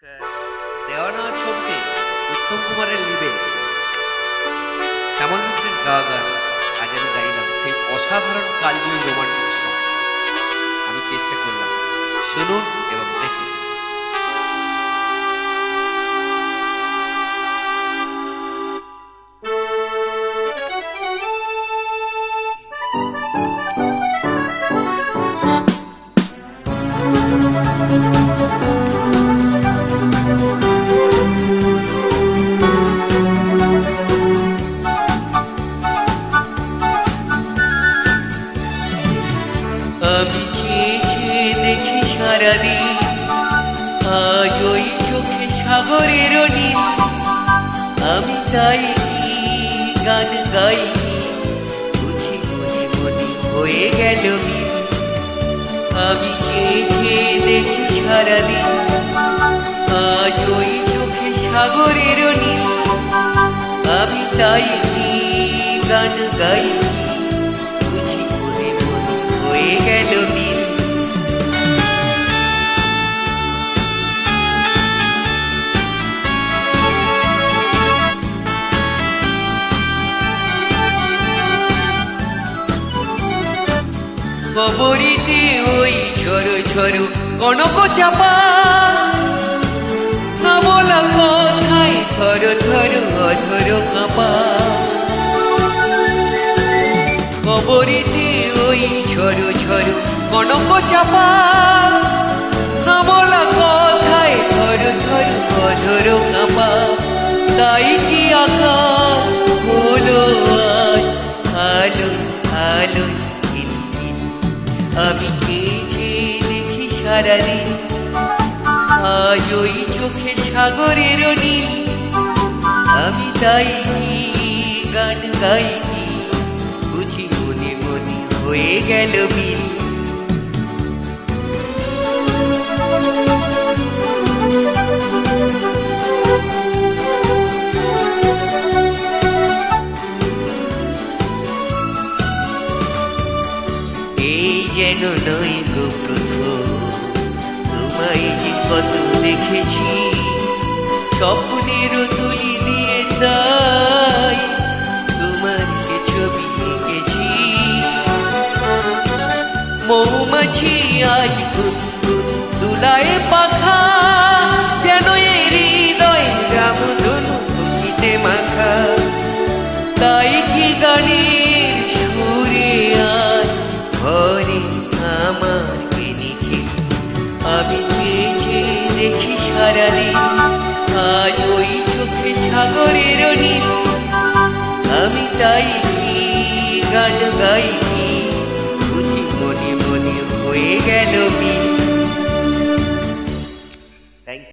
দেওয়ানা ছবিতে উত্তম কুমারের লিবে শ্যামল মিত্রের গাওয়া গান আজ আমি গাইলাম সেই অসাধারণ কালজয়ী রোমান্টিক সং। আমি চেষ্টা করলাম, শুনুন এবং দেখুন। আমি চেয়ে চেয়ে দেখি সারাদিন, আজ ওই চোখে সাগরের নীল। আমি তাই গান গাই, বুঝি মনে মনে হয়ে গেল মিল। আমি চেয়ে চেয়ে দেখি সারাদিন, আজ ওই চোখে সাগরের নীল। আমি তাই গান গাই, বুঝি মনে মনে হয়ে গেল মিল। কবরীতে ওই ঝরো ঝরো কনক চাপা, না বলা কথায় থর থর অধর কাঁপা। কবরীতে ওই ঝরো ঝরো কনক চাপা, না বলা কথায় থর থর অধর কাঁপা। তাই কি আকাশ হলো আজ আলো আলো। আমি চেয়ে দেখি সারাদিন, আজ ওই চোখে সাগরের নীল। আমি তাই গান গাই, বুঝি মনে মনে হয়ে গেল মিল। এই যেন নয় গো প্রথম, তোমায় যে কত দেখেছি, স্বপ্নেরও তুলি দিয়ে তাই তোমার সে ছবি এঁকেছি। মৌমাছি আজ দুলায় পাখা, যেন এ হৃদয় রামধনু খুশিতে মাখা। তাই কি গানের সুরে আজ ঘরে আমার লিখে। আমি চেয়ে দেখি সারাদিন, আজ ওই চোখে সাগরের নীল। আমি তাই গান গাই, বুঝি মনে মনে হয়ে গেল মিল।